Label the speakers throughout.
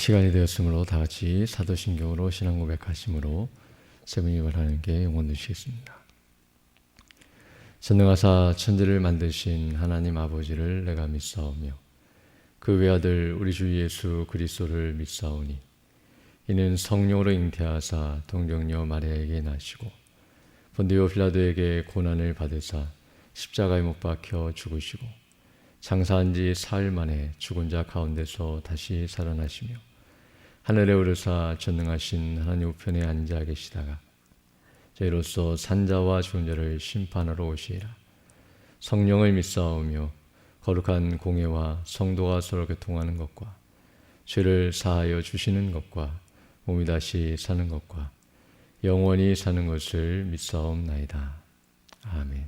Speaker 1: 시간이 되었으므로 다 같이 사도신경으로 신앙 고백하심으로 세분이걸 하나님께 영원 드리겠습니다. 전능하사 천지를 만드신 하나님 아버지를 내가 믿사오며 그 외아들 우리 주 예수 그리스도를 믿사오니 이는 성령으로 잉태하사 동정녀 마리아에게 나시고 본디오 빌라도에게 고난을 받으사 십자가에 못 박혀 죽으시고 장사한 지 사흘 만에 죽은 자 가운데서 다시 살아나시며 하늘에 오르사 전능하신 하나님 우편에 앉아 계시다가 저희로서 산자와 죽은 자를 심판하러 오시리라. 성령을 믿사오며 거룩한 공예와 성도가 서로 교통하는 것과 죄를 사하여 주시는 것과 몸이 다시 사는 것과 영원히 사는 것을 믿사옵나이다. 아멘.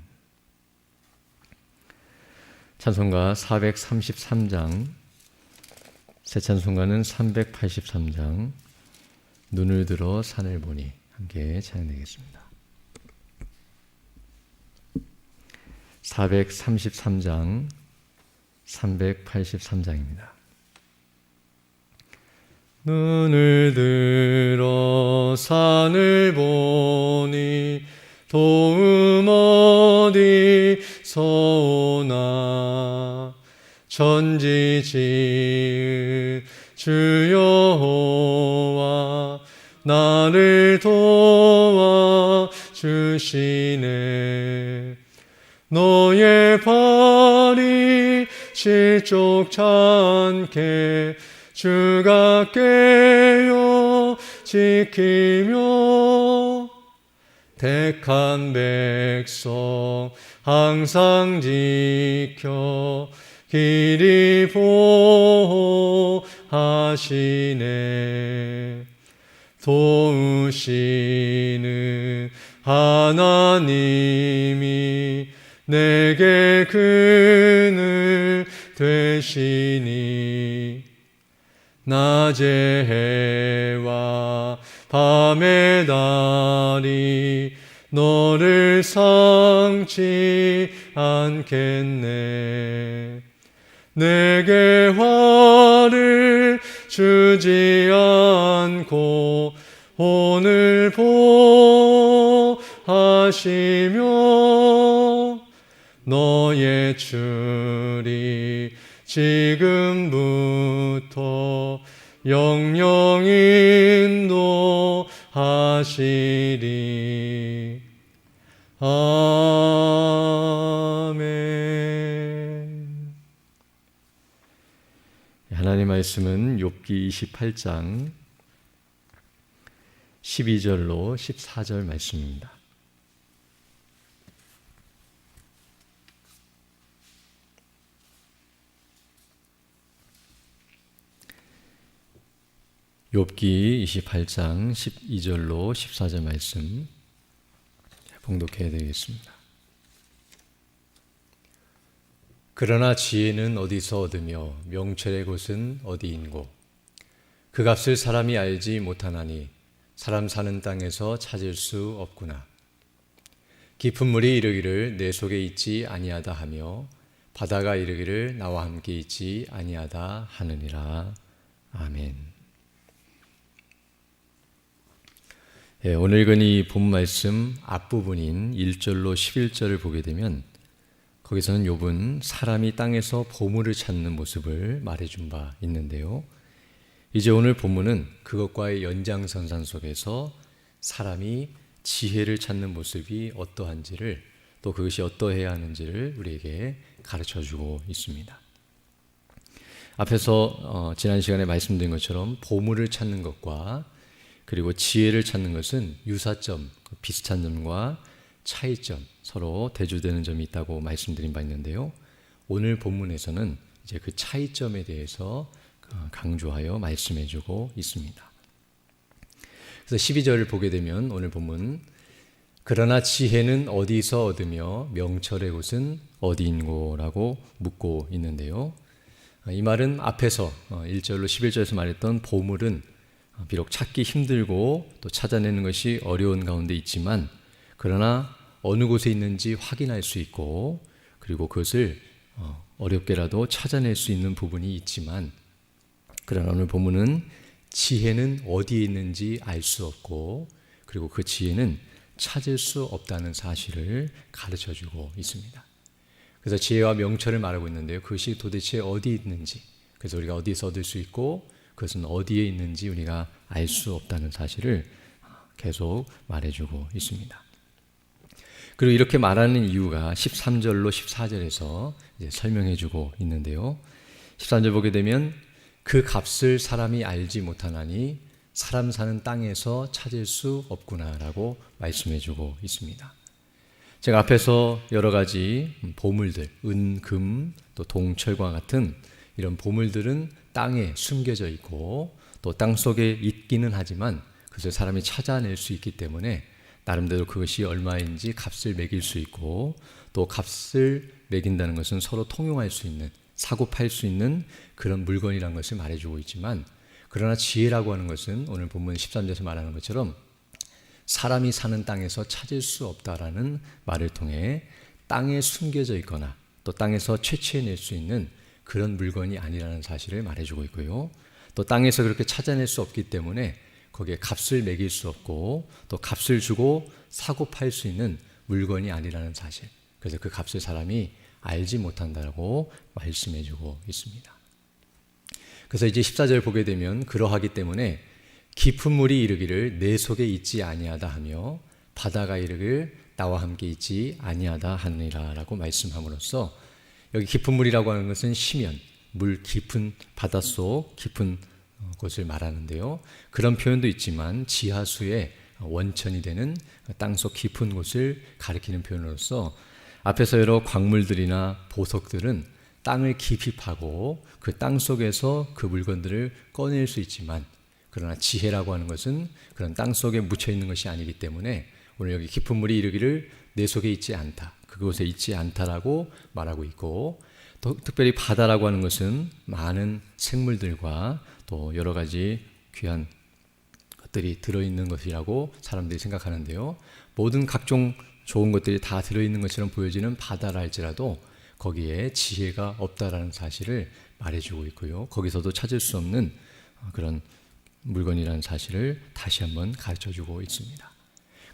Speaker 1: 찬송가 433장, 새 찬송가는 383장, 눈을 들어 산을 보니 함께 찬양되겠습니다. 433장, 383장입니다. 눈을 들어 산을 보니 도움 어디서 오나 천지 지은 주 여호와 나를 도와 주시네. 너의 발이 실족치 않게 주가 깨어 지키며 택한 백성 항상 지켜 길이 보호하시네. 도우시는 하나님이 내게 그늘 되시니 낮의 해와 밤의 달이 너를 상치 않겠네. 내게 화를 주지 않고 오늘 보하시며 너의 줄이 지금부터 영영 인도하시리. 아멘. 하나님 말씀은 욥기 28장 12절로 14절 말씀입니다. 욥기 28장 12절로 14절 말씀 봉독해야 되겠습니다. 그러나 지혜는 어디서 얻으며 명철의 곳은 어디인고 그 값을 사람이 알지 못하나니 사람 사는 땅에서 찾을 수 없구나. 깊은 물이 이르기를 내 속에 있지 아니하다 하며 바다가 이르기를 나와 함께 있지 아니하다 하느니라. 아멘. 오늘 읽은 이 본 말씀 앞부분인 1절로 11절을 보게 되면 거기서는 욥은 사람이 땅에서 보물을 찾는 모습을 말해준 바 있는데요. 이제 오늘 본문은 그것과의 연장선상 속에서 사람이 지혜를 찾는 모습이 어떠한지를 또 그것이 어떠해야 하는지를 우리에게 가르쳐주고 있습니다. 앞에서 지난 시간에 말씀드린 것처럼 보물을 찾는 것과 그리고 지혜를 찾는 것은 유사점, 비슷한 점과 차이점, 서로 대조되는 점이 있다고 말씀드린 바 있는데요. 오늘 본문에서는 이제 그 차이점에 대해서 강조하여 말씀해주고 있습니다. 그래서 12절을 보게 되면 오늘 본문 그러나 지혜는 어디서 얻으며 명철의 곳은 어디인고라고 묻고 있는데요. 이 말은 앞에서 1절로 11절에서 말했던 보물은 비록 찾기 힘들고 또 찾아내는 것이 어려운 가운데 있지만 그러나 어느 곳에 있는지 확인할 수 있고 그리고 그것을 어렵게라도 찾아낼 수 있는 부분이 있지만 그러나 오늘 본문은 지혜는 어디에 있는지 알 수 없고, 그리고 그 지혜는 찾을 수 없다는 사실을 가르쳐주고 있습니다. 그래서 지혜와 명철을 말하고 있는데요, 그것이 도대체 어디에 있는지, 그래서 우리가 어디서 얻을 수 있고 그것은 어디에 있는지 우리가 알 수 없다는 사실을 계속 말해주고 있습니다. 그리고 이렇게 말하는 이유가 13절로 14절에서 이제 설명해주고 있는데요, 13절 보게 되면 그 값을 사람이 알지 못하나니 사람 사는 땅에서 찾을 수 없구나라고 말씀해주고 있습니다. 제가 앞에서 여러 가지 보물들, 은, 금, 또 동철과 같은 이런 보물들은 땅에 숨겨져 있고 또 땅속에 있기는 하지만 그것을 사람이 찾아낼 수 있기 때문에 나름대로 그것이 얼마인지 값을 매길 수 있고, 또 값을 매긴다는 것은 서로 통용할 수 있는, 사고 팔 수 있는 그런 물건이라는 것을 말해주고 있지만, 그러나 지혜라고 하는 것은 오늘 본문 13절에서 말하는 것처럼 사람이 사는 땅에서 찾을 수 없다라는 말을 통해 땅에 숨겨져 있거나 또 땅에서 채취해낼 수 있는 그런 물건이 아니라는 사실을 말해주고 있고요, 또 땅에서 그렇게 찾아낼 수 없기 때문에 거기에 값을 매길 수 없고 또 값을 주고 사고 팔 수 있는 물건이 아니라는 사실, 그래서 그 값을 사람이 알지 못한다고 말씀해주고 있습니다. 그래서 이제 14절 보게 되면 그러하기 때문에 깊은 물이 이르기를 내 속에 있지 아니하다 하며 바다가 이르기를 나와 함께 있지 아니하다 하느니라 라고 말씀함으로써, 여기 깊은 물이라고 하는 것은 심연, 물 깊은 바닷속 깊은 곳을 말하는데요, 그런 표현도 있지만 지하수의 원천이 되는 땅속 깊은 곳을 가리키는 표현으로서 앞에서 여러 광물들이나 보석들은 땅을 깊이 파고 그 땅 속에서 그 물건들을 꺼낼 수 있지만, 그러나 지혜라고 하는 것은 그런 땅 속에 묻혀 있는 것이 아니기 때문에 오늘 여기 깊은 물이 이르기를 내 속에 있지 않다, 그곳에 있지 않다라고 말하고 있고, 또 특별히 바다라고 하는 것은 많은 생물들과 또 여러 가지 귀한 것들이 들어있는 것이라고 사람들이 생각하는데요, 모든 각종 좋은 것들이 다 들어있는 것처럼 보여지는 바다라 할지라도 거기에 지혜가 없다라는 사실을 말해주고 있고요, 거기서도 찾을 수 없는 그런 물건이라는 사실을 다시 한번 가르쳐주고 있습니다.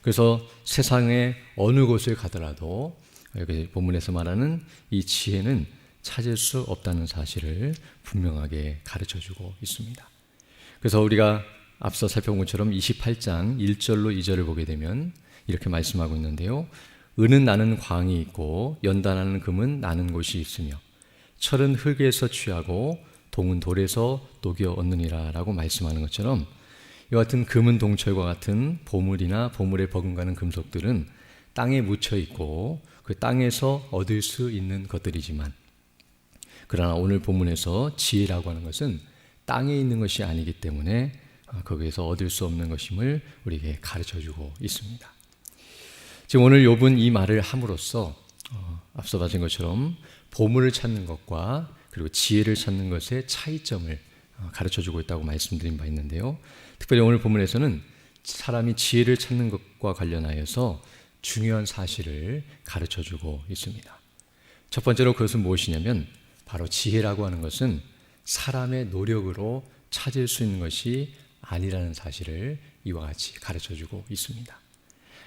Speaker 1: 그래서 세상의 어느 곳을 가더라도 여기 본문에서 말하는 이 지혜는 찾을 수 없다는 사실을 분명하게 가르쳐주고 있습니다. 그래서 우리가 앞서 살펴본 것처럼 28장 1절로 2절을 보게 되면 이렇게 말씀하고 있는데요, 은은 나는 광이 있고 연단하는 금은 나는 곳이 있으며 철은 흙에서 취하고 동은 돌에서 녹여 얻느니라 라고 말씀하는 것처럼, 이와 같은 금은 동철과 같은 보물이나 보물에 버금가는 금속들은 땅에 묻혀 있고 그 땅에서 얻을 수 있는 것들이지만, 그러나 오늘 본문에서 지혜라고 하는 것은 땅에 있는 것이 아니기 때문에 거기에서 얻을 수 없는 것임을 우리에게 가르쳐주고 있습니다. 지금 오늘 욥은 이 말을 함으로써 앞서 말한 것처럼 보물을 찾는 것과 그리고 지혜를 찾는 것의 차이점을 가르쳐주고 있다고 말씀드린 바 있는데요, 특별히 오늘 본문에서는 사람이 지혜를 찾는 것과 관련하여서 중요한 사실을 가르쳐주고 있습니다. 첫 번째로 그것은 무엇이냐면 바로 지혜라고 하는 것은 사람의 노력으로 찾을 수 있는 것이 아니라는 사실을 이와 같이 가르쳐주고 있습니다.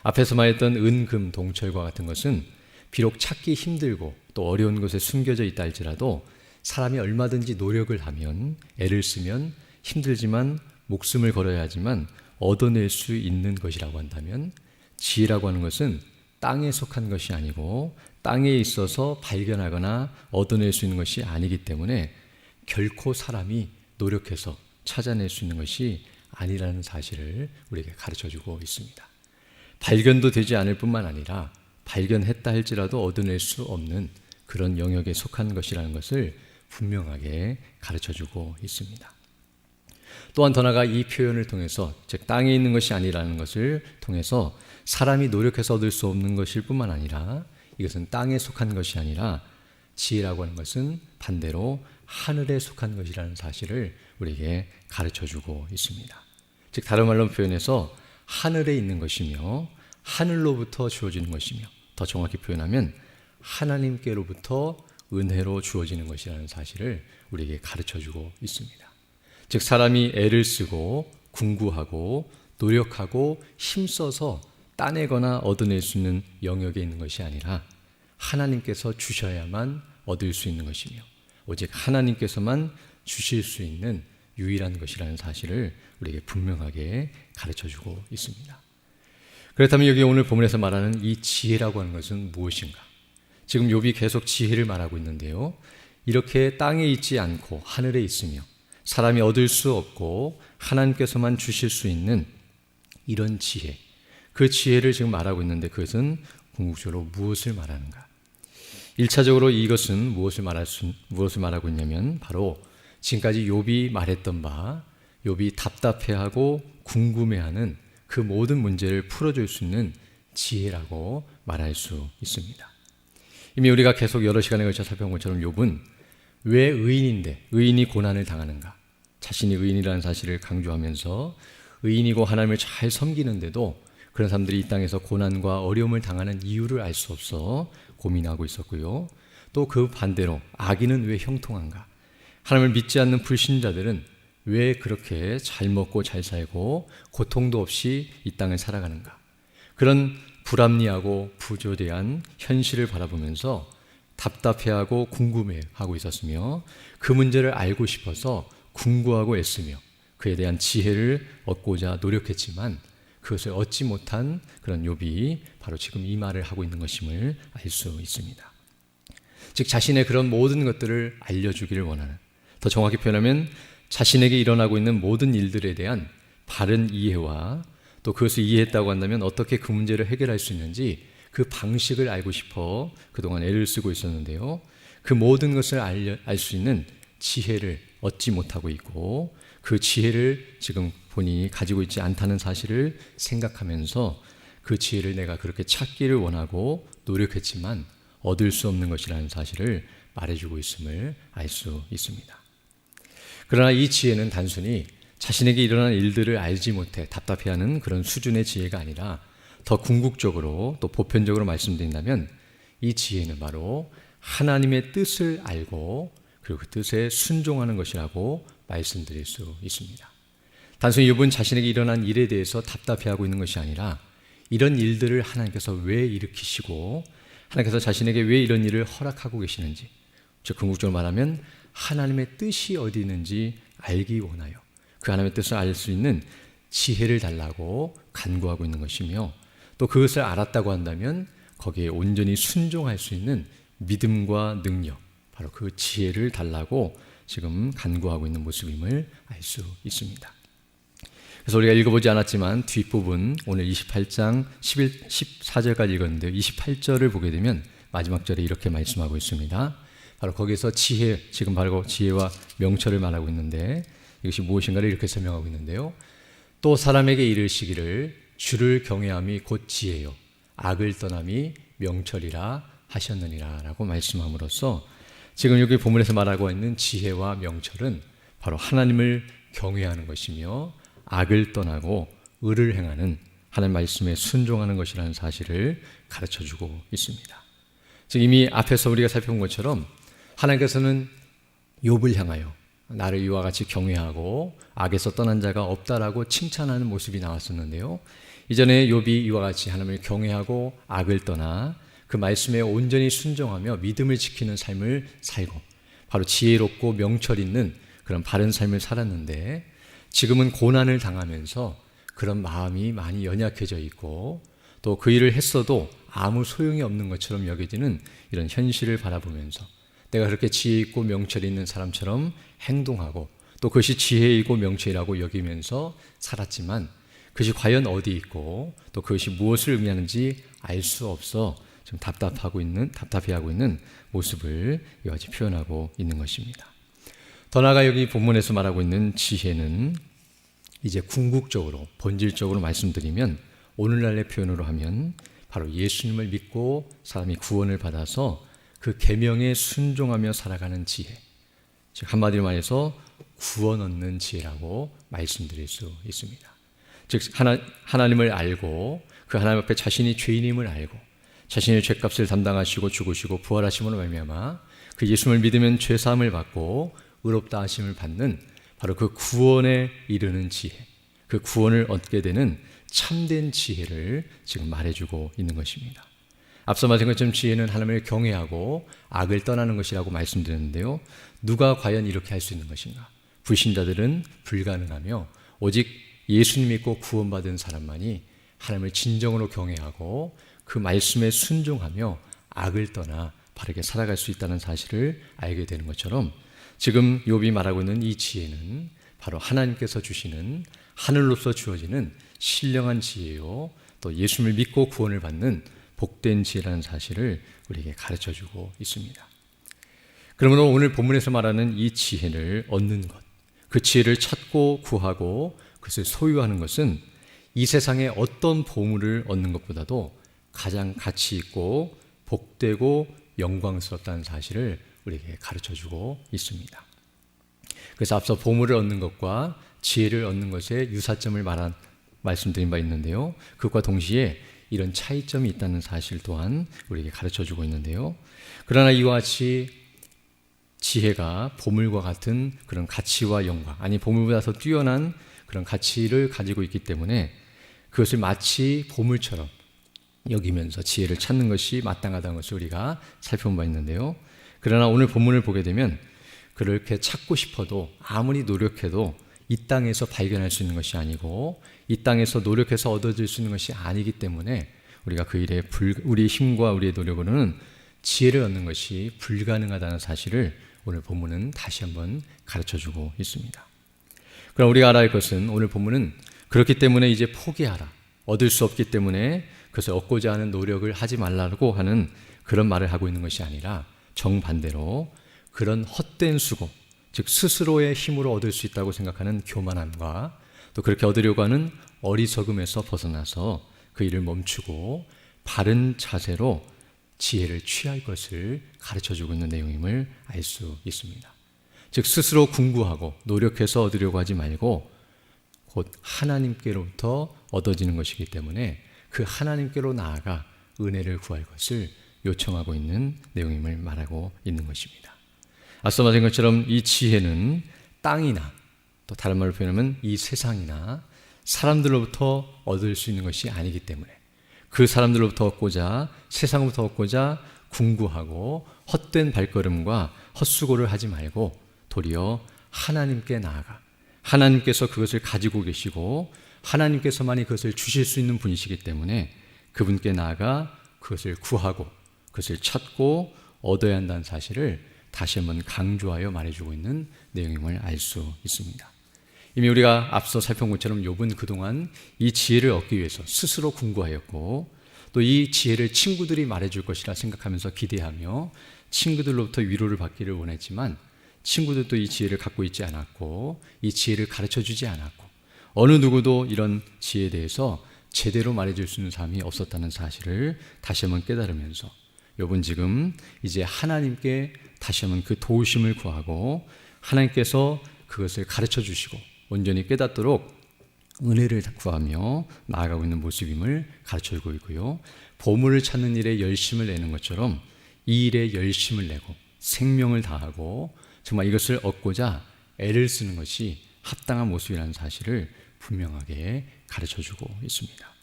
Speaker 1: 앞에서 말했던 은, 금, 동철과 같은 것은 비록 찾기 힘들고 또 어려운 곳에 숨겨져 있다 할지라도 사람이 얼마든지 노력을 하면, 애를 쓰면, 힘들지만 목숨을 걸어야 하지만 얻어낼 수 있는 것이라고 한다면, 지혜라고 하는 것은 땅에 속한 것이 아니고 땅에 있어서 발견하거나 얻어낼 수 있는 것이 아니기 때문에 결코 사람이 노력해서 찾아낼 수 있는 것이 아니라는 사실을 우리에게 가르쳐주고 있습니다. 발견도 되지 않을 뿐만 아니라 발견했다 할지라도 얻어낼 수 없는 그런 영역에 속한 것이라는 것을 분명하게 가르쳐주고 있습니다. 또한 더 나아가 이 표현을 통해서, 즉 땅에 있는 것이 아니라는 것을 통해서 사람이 노력해서 얻을 수 없는 것일 뿐만 아니라 이것은 땅에 속한 것이 아니라 지혜라고 하는 것은 반대로 하늘에 속한 것이라는 사실을 우리에게 가르쳐주고 있습니다. 즉 다른 말로 표현해서 하늘에 있는 것이며 하늘로부터 주어지는 것이며, 더 정확히 표현하면 하나님께로부터 은혜로 주어지는 것이라는 사실을 우리에게 가르쳐주고 있습니다. 즉 사람이 애를 쓰고 궁구하고 노력하고 힘써서 따내거나 얻어낼 수 있는 영역에 있는 것이 아니라 하나님께서 주셔야만 얻을 수 있는 것이며 오직 하나님께서만 주실 수 있는 유일한 것이라는 사실을 우리에게 분명하게 가르쳐주고 있습니다. 그렇다면 여기 오늘 본문에서 말하는 이 지혜라고 하는 것은 무엇인가? 지금 욥이 계속 지혜를 말하고 있는데요. 이렇게 땅에 있지 않고 하늘에 있으며 사람이 얻을 수 없고 하나님께서만 주실 수 있는 이런 지혜, 그 지혜를 지금 말하고 있는데 그것은 궁극적으로 무엇을 말하는가? 1차적으로 이것은 무엇을 말하고 있냐면 바로 지금까지 욥이 말했던 바, 욥이 답답해하고 궁금해하는 그 모든 문제를 풀어줄 수 있는 지혜라고 말할 수 있습니다. 이미 우리가 계속 여러 시간에 걸쳐 살펴본 것처럼 욥은 왜 의인인데 의인이 고난을 당하는가? 자신이 의인이라는 사실을 강조하면서 의인이고 하나님을 잘 섬기는데도 그런 사람들이 이 땅에서 고난과 어려움을 당하는 이유를 알 수 없어 고민하고 있었고요. 또 그 반대로 악인은 왜 형통한가? 하나님을 믿지 않는 불신자들은 왜 그렇게 잘 먹고 잘 살고 고통도 없이 이 땅을 살아가는가? 그런 불합리하고 부조대한 현실을 바라보면서 답답해하고 궁금해하고 있었으며 그 문제를 알고 싶어서 궁구하고 애쓰며 그에 대한 지혜를 얻고자 노력했지만 그것을 얻지 못한 그런 욥이 바로 지금 이 말을 하고 있는 것임을 알 수 있습니다. 즉 자신의 그런 모든 것들을 알려주기를 원하는, 더 정확히 표현하면 자신에게 일어나고 있는 모든 일들에 대한 바른 이해와 또 그것을 이해했다고 한다면 어떻게 그 문제를 해결할 수 있는지 그 방식을 알고 싶어 그동안 애를 쓰고 있었는데요. 그 모든 것을 알 수 있는 지혜를 얻지 못하고 있고 그 지혜를 지금 본인이 가지고 있지 않다는 사실을 생각하면서 그 지혜를 내가 그렇게 찾기를 원하고 노력했지만 얻을 수 없는 것이라는 사실을 말해주고 있음을 알 수 있습니다. 그러나 이 지혜는 단순히 자신에게 일어난 일들을 알지 못해 답답해하는 그런 수준의 지혜가 아니라 더 궁극적으로 또 보편적으로 말씀드린다면 이 지혜는 바로 하나님의 뜻을 알고 그리고 그 뜻에 순종하는 것이라고 말씀드릴 수 있습니다. 단순히 욥은 자신에게 일어난 일에 대해서 답답해하고 있는 것이 아니라 이런 일들을 하나님께서 왜 일으키시고 하나님께서 자신에게 왜 이런 일을 허락하고 계시는지, 즉 궁극적으로 말하면 하나님의 뜻이 어디 있는지 알기 원하여 그 하나님의 뜻을 알 수 있는 지혜를 달라고 간구하고 있는 것이며 또 그것을 알았다고 한다면 거기에 온전히 순종할 수 있는 믿음과 능력, 바로 그 지혜를 달라고 지금 간구하고 있는 모습임을 알 수 있습니다. 그래서 우리가 읽어보지 않았지만 뒷부분 오늘 28장 14절까지 읽었는데 28절을 보게 되면 마지막 절에 이렇게 말씀하고 있습니다. 바로 거기서 지혜, 지금 바로 지혜와 명철을 말하고 있는데 이것이 무엇인가를 이렇게 설명하고 있는데요. 또 사람에게 이르시기를 주를 경외함이 곧 지혜요 악을 떠남이 명철이라 하셨느니라 라고 말씀함으로써 지금 여기 본문에서 말하고 있는 지혜와 명철은 바로 하나님을 경외하는 것이며 악을 떠나고 의를 행하는 하나님 말씀에 순종하는 것이라는 사실을 가르쳐주고 있습니다. 즉 이미 앞에서 우리가 살펴본 것처럼 하나님께서는 욥을 향하여 나를 이와 같이 경외하고 악에서 떠난 자가 없다라고 칭찬하는 모습이 나왔었는데요. 이전에 욥이 이와 같이 하나님을 경외하고 악을 떠나 그 말씀에 온전히 순종하며 믿음을 지키는 삶을 살고 바로 지혜롭고 명철 있는 그런 바른 삶을 살았는데 지금은 고난을 당하면서 그런 마음이 많이 연약해져 있고 또 그 일을 했어도 아무 소용이 없는 것처럼 여겨지는 이런 현실을 바라보면서 내가 그렇게 지혜 있고 명철이 있는 사람처럼 행동하고 또 그것이 지혜이고 명철이라고 여기면서 살았지만 그것이 과연 어디 있고 또 그것이 무엇을 의미하는지 알 수 없어 좀 답답해하고 있는 모습을 이와 같이 표현하고 있는 것입니다. 더 나아가 여기 본문에서 말하고 있는 지혜는 이제 궁극적으로 본질적으로 말씀드리면 오늘날의 표현으로 하면 바로 예수님을 믿고 사람이 구원을 받아서 그 계명에 순종하며 살아가는 지혜, 즉 한마디로 말해서 구원 얻는 지혜라고 말씀드릴 수 있습니다. 즉 하나님을 알고 그 하나님 앞에 자신이 죄인임을 알고 자신의 죄값을 담당하시고 죽으시고 부활하심으로 말미암아 그 예수님을 믿으면 죄사함을 받고 의롭다 하심을 받는 바로 그 구원에 이르는 지혜, 그 구원을 얻게 되는 참된 지혜를 지금 말해주고 있는 것입니다. 앞서 말한 것처럼 지혜는 하나님을 경외하고 악을 떠나는 것이라고 말씀드렸는데요. 누가 과연 이렇게 할 수 있는 것인가? 불신자들은 불가능하며 오직 예수님 믿고 구원받은 사람만이 하나님을 진정으로 경외하고 그 말씀에 순종하며 악을 떠나 바르게 살아갈 수 있다는 사실을 알게 되는 것처럼 지금 욥이 말하고 있는 이 지혜는 바로 하나님께서 주시는 하늘로서 주어지는 신령한 지혜요, 또 예수님을 믿고 구원을 받는 복된 지혜라는 사실을 우리에게 가르쳐주고 있습니다. 그러므로 오늘 본문에서 말하는 이 지혜를 얻는 것, 그 지혜를 찾고 구하고 그것을 소유하는 것은 이 세상의 어떤 보물을 얻는 것보다도 가장 가치 있고 복되고 영광스럽다는 사실을 우리에게 가르쳐주고 있습니다. 그래서 앞서 보물을 얻는 것과 지혜를 얻는 것의 유사점을 말씀드린 바 있는데요. 그것과 동시에 이런 차이점이 있다는 사실 또한 우리에게 가르쳐주고 있는데요. 그러나 이와 같이 지혜가 보물과 같은 그런 가치와 영광, 아니 보물보다 더 뛰어난 그런 가치를 가지고 있기 때문에 그것을 마치 보물처럼 여기면서 지혜를 찾는 것이 마땅하다는 것을 우리가 살펴본 바 있는데요. 그러나 오늘 본문을 보게 되면 그렇게 찾고 싶어도 아무리 노력해도 이 땅에서 발견할 수 있는 것이 아니고 이 땅에서 노력해서 얻어질 수 있는 것이 아니기 때문에 우리가 그 일에 우리의 힘과 우리의 노력으로는 지혜를 얻는 것이 불가능하다는 사실을 오늘 본문은 다시 한번 가르쳐주고 있습니다. 그럼 우리가 알아야 할 것은 오늘 본문은 그렇기 때문에 이제 포기하라, 얻을 수 없기 때문에 그것을 얻고자 하는 노력을 하지 말라고 하는 그런 말을 하고 있는 것이 아니라 정반대로 그런 헛된 수고, 즉 스스로의 힘으로 얻을 수 있다고 생각하는 교만함과 또 그렇게 얻으려고 하는 어리석음에서 벗어나서 그 일을 멈추고 바른 자세로 지혜를 취할 것을 가르쳐주고 있는 내용임을 알 수 있습니다. 즉 스스로 궁구하고 노력해서 얻으려고 하지 말고 곧 하나님께로부터 얻어지는 것이기 때문에 그 하나님께로 나아가 은혜를 구할 것을 요청하고 있는 내용임을 말하고 있는 것입니다. 앞서 말한 것처럼 이 지혜는 땅이나 또 다른 말로 표현하면 이 세상이나 사람들로부터 얻을 수 있는 것이 아니기 때문에 그 사람들로부터 얻고자 세상으로부터 얻고자 궁구하고 헛된 발걸음과 헛수고를 하지 말고 도리어 하나님께 나아가 하나님께서 그것을 가지고 계시고 하나님께서만이 그것을 주실 수 있는 분이시기 때문에 그분께 나아가 그것을 구하고 그것을 찾고 얻어야 한다는 사실을 다시 한번 강조하여 말해주고 있는 내용임을 알 수 있습니다. 이미 우리가 앞서 살펴본 것처럼 욥은 그동안 이 지혜를 얻기 위해서 스스로 궁구하였고 또 이 지혜를 친구들이 말해줄 것이라 생각하면서 기대하며 친구들로부터 위로를 받기를 원했지만 친구들도 이 지혜를 갖고 있지 않았고 이 지혜를 가르쳐주지 않았고 어느 누구도 이런 지혜에 대해서 제대로 말해줄 수 있는 사람이 없었다는 사실을 다시 한번 깨달으면서 욥은 지금 이제 하나님께 다시 한번 그 도우심을 구하고 하나님께서 그것을 가르쳐 주시고 온전히 깨닫도록 은혜를 구하며 나아가고 있는 모습임을 가르쳐주고 있고요. 보물을 찾는 일에 열심을 내는 것처럼 이 일에 열심을 내고 생명을 다하고 정말 이것을 얻고자 애를 쓰는 것이 합당한 모습이라는 사실을 분명하게 가르쳐주고 있습니다.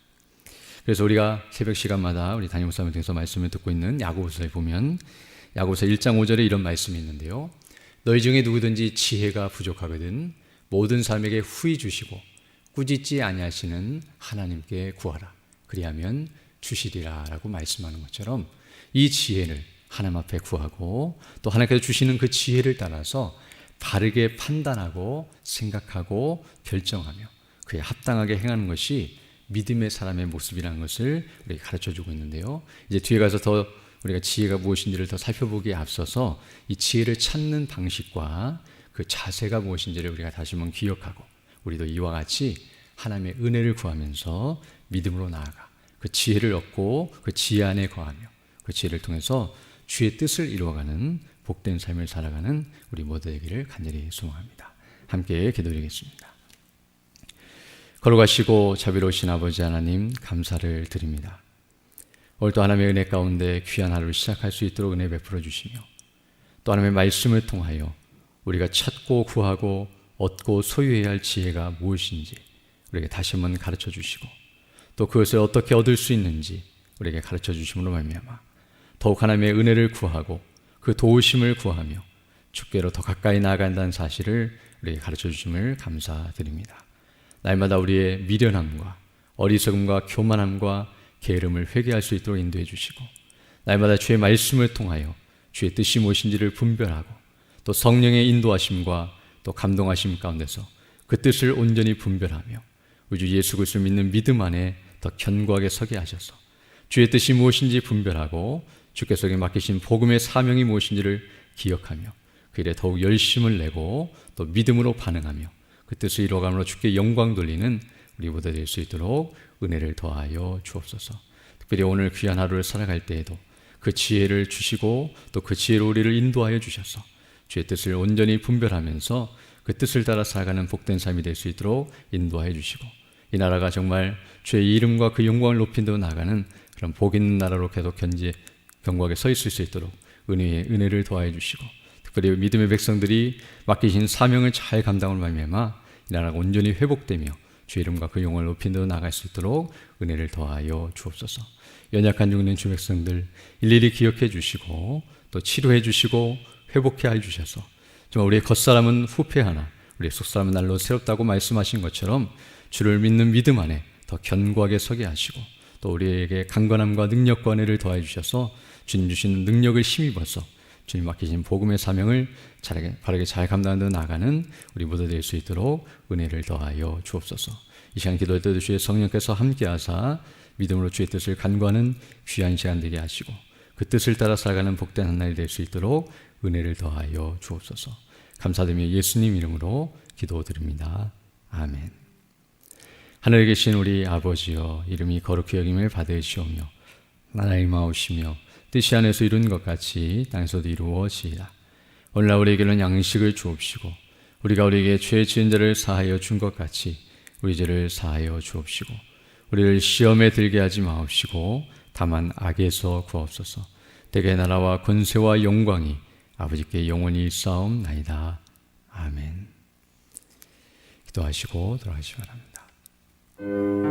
Speaker 1: 그래서 우리가 새벽 시간마다 우리 담임 목사님을 통해서 말씀을 듣고 있는 야고보서에 보면 야고보서 1장 5절에 이런 말씀이 있는데요. 너희 중에 누구든지 지혜가 부족하거든 모든 사람에게 후히 주시고 꾸짖지 아니하시는 하나님께 구하라. 그리하면 주시리라 라고 말씀하는 것처럼 이 지혜를 하나님 앞에 구하고 또 하나님께서 주시는 그 지혜를 따라서 바르게 판단하고 생각하고 결정하며 그에 합당하게 행하는 것이 믿음의 사람의 모습이라는 것을 우리가 가르쳐주고 있는데요. 이제 뒤에 가서 더 우리가 지혜가 무엇인지를 더 살펴보기에 앞서서 이 지혜를 찾는 방식과 그 자세가 무엇인지를 우리가 다시 한번 기억하고 우리도 이와 같이 하나님의 은혜를 구하면서 믿음으로 나아가 그 지혜를 얻고 그 지혜 안에 거하며 그 지혜를 통해서 주의 뜻을 이루어가는 복된 삶을 살아가는 우리 모두 되기를 간절히 소망합니다. 함께 기도드리겠습니다. 걸어가시고 자비로우신 아버지 하나님 감사를 드립니다. 오늘도 하나님의 은혜 가운데 귀한 하루를 시작할 수 있도록 은혜 베풀어 주시며 또 하나님의 말씀을 통하여 우리가 찾고 구하고 얻고 소유해야 할 지혜가 무엇인지 우리에게 다시 한번 가르쳐 주시고, 또 그것을 어떻게 얻을 수 있는지 우리에게 가르쳐 주심으로 말미암아 더욱 하나님의 은혜를 구하고 그 도우심을 구하며 주께로 더 가까이 나아간다는 사실을 우리에게 가르쳐 주심을 감사드립니다. 날마다 우리의 미련함과 어리석음과 교만함과 게으름을 회개할 수 있도록 인도해 주시고, 날마다 주의 말씀을 통하여 주의 뜻이 무엇인지를 분별하고, 또 성령의 인도하심과 또 감동하심 가운데서 그 뜻을 온전히 분별하며 우리 주 예수 그리스도를 믿는 믿음 안에 더 견고하게 서게 하셔서 주의 뜻이 무엇인지 분별하고 주께서 맡기신 복음의 사명이 무엇인지를 기억하며 그 일에 더욱 열심을 내고 또 믿음으로 반응하며 그 뜻을 이루어감으로 주께 영광 돌리는 우리 모두 될 수 있도록 은혜를 더하여 주옵소서. 특별히 오늘 귀한 하루를 살아갈 때에도 그 지혜를 주시고 또 그 지혜로 우리를 인도하여 주셔서 주의 뜻을 온전히 분별하면서 그 뜻을 따라 살아가는 복된 삶이 될 수 있도록 인도하여 주시고, 이 나라가 정말 주의 이름과 그 영광을 높인 데 나가는 그런 복 있는 나라로 계속 견고하게 서 있을 수 있도록 은혜를 더하여 주시고, 특별히 믿음의 백성들이 맡기신 사명을 잘 감당을 말미암아 이 나라가 온전히 회복되며 주의 이름과 그 영광을 높인 데 나갈 수 있도록 은혜를 더하여 주옵소서. 연약한 중 있는 주 백성들 일일이 기억해 주시고 또 치료해 주시고 회복해 해 주셔서 정말 우리의 겉사람은 후패하나 우리의 속사람은 날로 새롭다고 말씀하신 것처럼 주를 믿는 믿음 안에 더 견고하게 서게 하시고, 또 우리에게 강건함과 능력과 은혜를 더해 주셔서 주님 주시는 능력을 힘입어서 주님 맡기신 복음의 사명을 바르게 잘 감당하며 나가는 우리 모두 될 수 있도록 은혜를 더하여 주옵소서. 이 시간 기도할 때도 주의 성령께서 함께하사 믿음으로 주의 뜻을 간구하는 귀한 시간 되게 하시고 그 뜻을 따라 살아가는 복된 한 날이 될 수 있도록 은혜를 더하여 주옵소서. 감사드리며 예수님 이름으로 기도드립니다. 아멘. 하늘에 계신 우리 아버지여, 이름이 거룩히 여김을 받으시오며 나라의 마오시며 뜻이 안에서 이룬 것 같이 땅에서도 이루어지이다. 오늘날 우리에게는 양식을 주옵시고 우리가 우리에게 죄 지은 자를 사하여 준 것 같이 우리 죄를 사하여 주옵시고 우리를 시험에 들게 하지 마옵시고 다만 악에서 구하옵소서. 대개 나라와 권세와 영광이 아버지께 영원히 있사옵나이다. 아멘. 기도하시고 돌아가시기 바랍니다.